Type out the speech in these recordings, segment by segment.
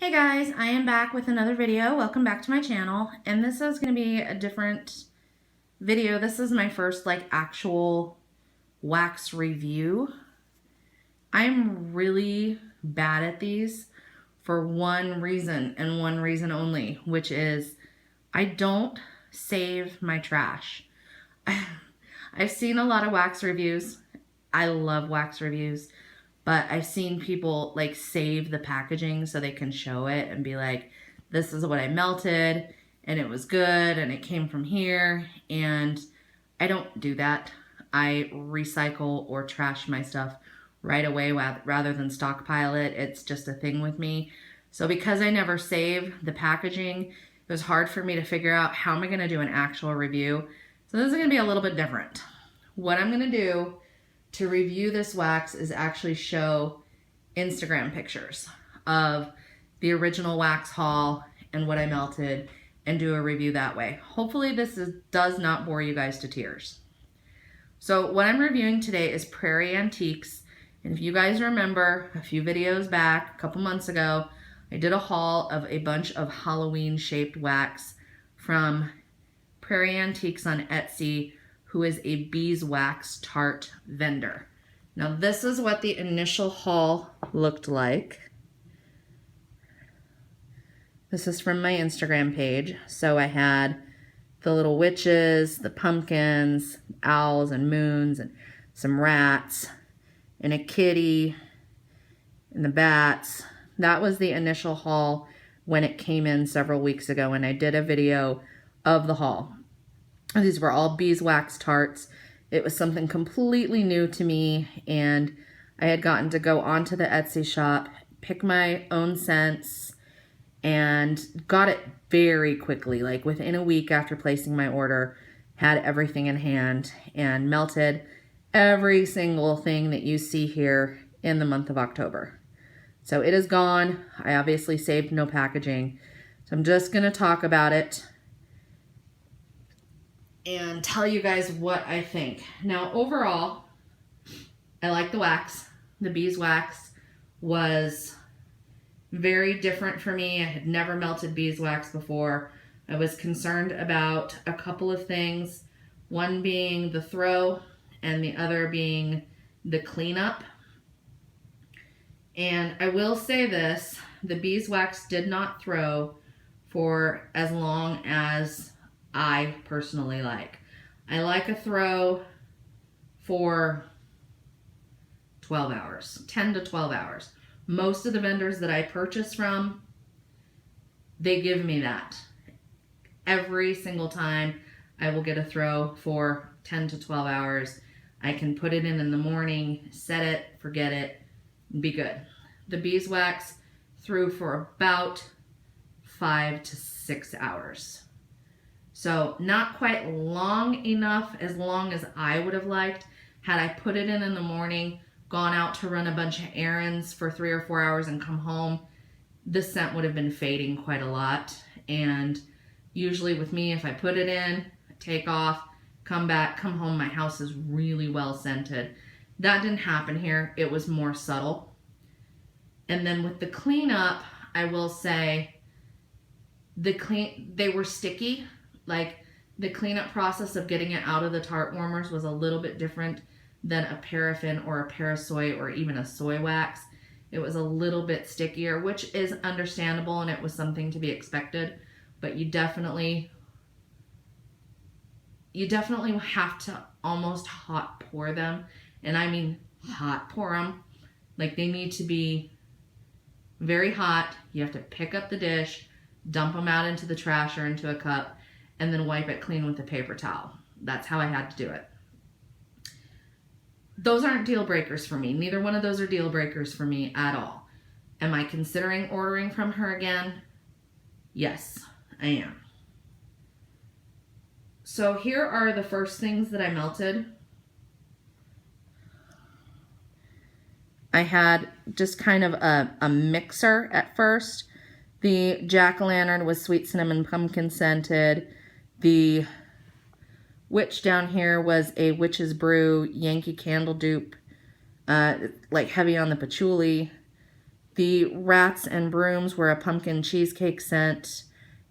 Hey guys, I am back with another video. Welcome back to my channel, and this is going to be a different video. This is my first actual wax review. I'm really bad at these for one reason and one reason only, which is I don't save my trash. I've seen a lot of wax reviews. I love wax reviews. But I've seen people save the packaging so they can show it and be like, this is what I melted and it was good and it came from here. And I don't do that. I recycle or trash my stuff right away rather than stockpile it. It's just a thing with me. So because I never save the packaging, it was hard for me to figure out how am I going to do an actual review. So this is going to be a little bit different. What I'm going to do to review this wax is actually show Instagram pictures of the original wax haul and what I melted and do a review that way. Hopefully this does not bore you guys to tears. So what I'm reviewing today is Prairie Antiques. And if you guys remember a few videos back, a couple months ago, I did a haul of a bunch of Halloween shaped wax from Prairie Antiques on Etsy, who is a beeswax tart vendor. Now this is what the initial haul looked like. This is from my Instagram page. So I had the little witches, the pumpkins, owls and moons, and some rats, and a kitty, and the bats. That was the initial haul when it came in several weeks ago, and I did a video of the haul. These were all beeswax tarts. It was something completely new to me, and I had gotten to go onto the Etsy shop, pick my own scents, and got it very quickly. Like within a week after placing my order, had everything in hand and melted every single thing that you see here in the month of October. So it is gone. I obviously saved no packaging. So I'm just going to talk about it and tell you guys what I think. Now, overall, I like the wax. The beeswax was very different for me. I had never melted beeswax before. I was concerned about a couple of things, one being the throw and the other being the cleanup. And I will say this, the beeswax did not throw for as long as I personally like. I like a throw for 12 hours, 10 to 12 hours. Most of the vendors that I purchase from, they give me that. Every single time I will get a throw for 10 to 12 hours. I can put it in the morning, set it, forget it, be good. The beeswax threw for about 5 to 6 hours. So not quite long enough, as long as I would have liked. Had I put it in the morning, gone out to run a bunch of errands for 3 or 4 hours and come home, the scent would have been fading quite a lot. And usually with me, if I put it in, take off, come back, come home, my house is really well scented. That didn't happen here. It was more subtle. And then with the cleanup, I will say they were sticky. Like the cleanup process of getting it out of the tart warmers was a little bit different than a paraffin or a parasoy or even a soy wax. It was a little bit stickier, which is understandable, and it was something to be expected. But you definitely have to almost hot pour them. And I mean hot pour them. Like they need to be very hot. You have to pick up the dish, dump them out into the trash or into a cup, and then wipe it clean with a paper towel. That's how I had to do it. Those aren't deal breakers for me. Neither one of those are deal breakers for me at all. Am I considering ordering from her again? Yes, I am. So here are the first things that I melted. I had just kind of a mixer at first. The jack-o'-lantern was sweet cinnamon pumpkin scented. The witch down here was a witch's brew Yankee candle dupe, like heavy on the patchouli. The Rats and Brooms were a pumpkin cheesecake scent,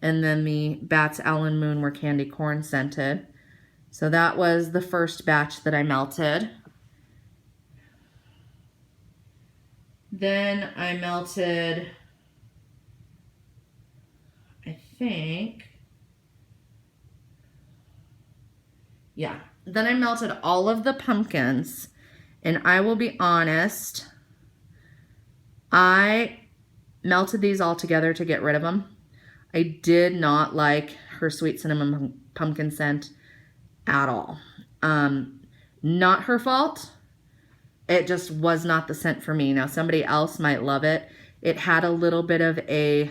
and then the Bats Allen Moon were candy corn scented. So that was the first batch that I melted. Then I melted, I think, yeah. Then I melted all of the pumpkins, and I will be honest, I melted these all together to get rid of them. I did not like her sweet cinnamon pumpkin scent at all. Not her fault. It just was not the scent for me. Now, somebody else might love it. It had a little bit of a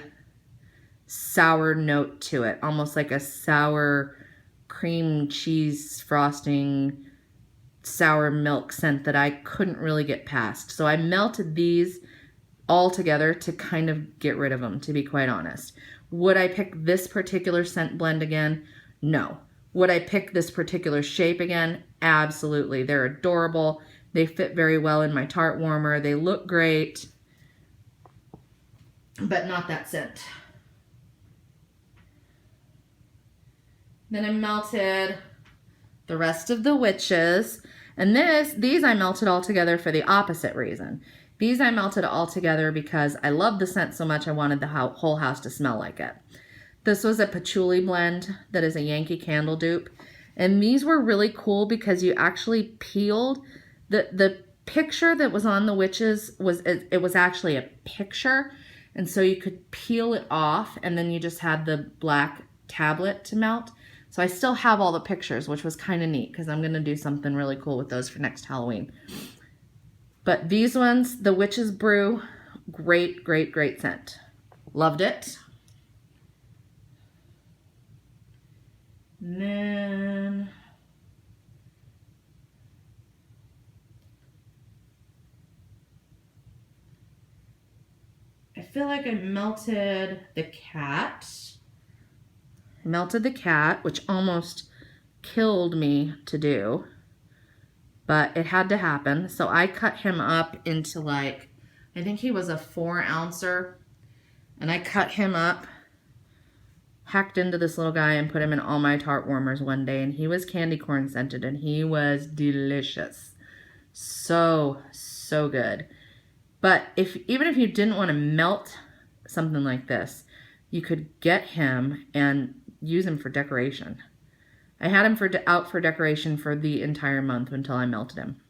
sour note to it, almost like a sour cream cheese frosting, sour milk scent that I couldn't really get past. So I melted these all together to kind of get rid of them, to be quite honest. Would I pick this particular scent blend again? No. Would I pick this particular shape again? Absolutely. They're adorable. They fit very well in my tart warmer. They look great, but not that scent. Then I melted the rest of the witches. And these I melted all together for the opposite reason. These I melted all together because I loved the scent so much I wanted the whole house to smell like it. This was a patchouli blend that is a Yankee Candle dupe. And these were really cool because you actually peeled. The picture that was on the witches was actually a picture. And so you could peel it off and then you just had the black tablet to melt. So I still have all the pictures, which was kind of neat because I'm going to do something really cool with those for next Halloween. But these ones, the Witch's Brew, great, great, great scent. Loved it. And then I feel like I melted the cat. Melted the cat, which almost killed me to do, but it had to happen. So I cut him up into like, I think he was a 4-ouncer, and I cut him up, hacked into this little guy, and put him in all my tart warmers one day, and he was candy corn scented, and he was delicious. So, so good. But even if you didn't want to melt something like this, you could get him and use him for decoration. I had him out for decoration for the entire month until I melted him.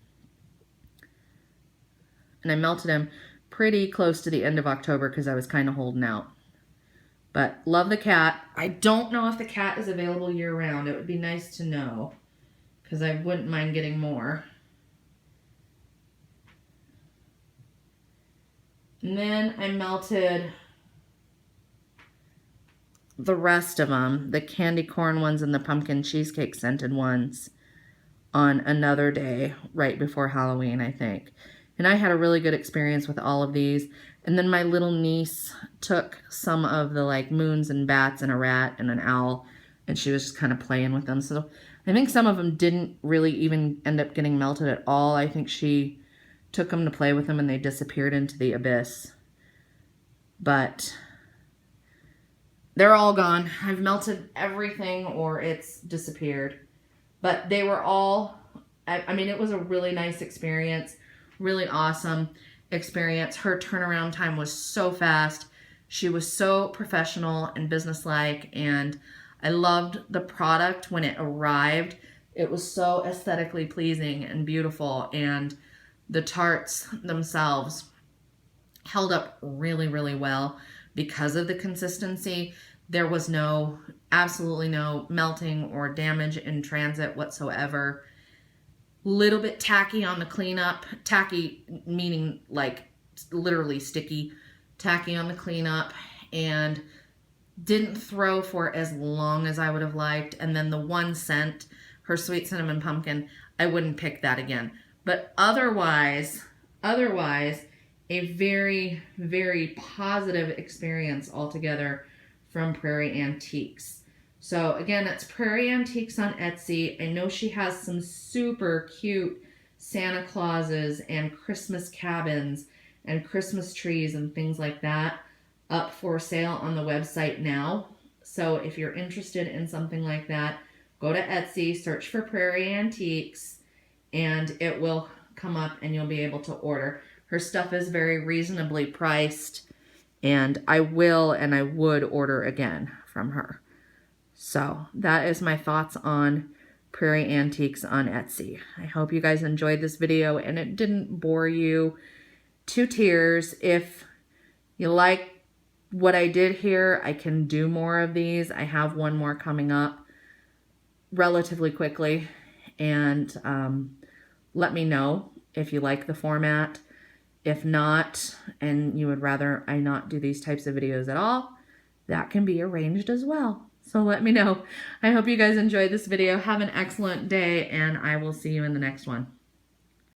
And I melted him pretty close to the end of October because I was kind of holding out. But love the cat. I don't know if the cat is available year-round. It would be nice to know because I wouldn't mind getting more. And then I melted the rest of them, the candy corn ones and the pumpkin cheesecake scented ones, on another day right before Halloween, I think. And I had a really good experience with all of these. And then my little niece took some of the like moons and bats and a rat and an owl, and she was just kind of playing with them. So I think some of them didn't really even end up getting melted at all. I think she took them to play with them and they disappeared into the abyss. But they're all gone. I've melted everything or it's disappeared. But they were all, I mean, it was a really nice experience. Really awesome experience. Her turnaround time was so fast. She was so professional and businesslike, and I loved the product when it arrived. It was so aesthetically pleasing and beautiful, and the tarts themselves held up really, really well because of the consistency. There was absolutely no melting or damage in transit whatsoever. Little bit tacky on the cleanup. Tacky meaning like literally sticky. Tacky on the cleanup, and didn't throw for as long as I would have liked. And then the one scent, her sweet cinnamon pumpkin, I wouldn't pick that again. But otherwise, a very, very positive experience altogether from Prairie Antiques. So again, that's Prairie Antiques on Etsy. I know she has some super cute Santa Clauses and Christmas cabins and Christmas trees and things like that up for sale on the website now. So if you're interested in something like that, go to Etsy, search for Prairie Antiques, and it will come up and you'll be able to order. Her stuff is very reasonably priced, and I will and I would order again from her. So that is my thoughts on Prairie Antiques on Etsy. I hope you guys enjoyed this video and it didn't bore you to tears. If you like what I did here, I can do more of these. I have one more coming up relatively quickly, and let me know if you like the format. If not, and you would rather I not do these types of videos at all, that can be arranged as well. So let me know. I hope you guys enjoyed this video. Have an excellent day, and I will see you in the next one.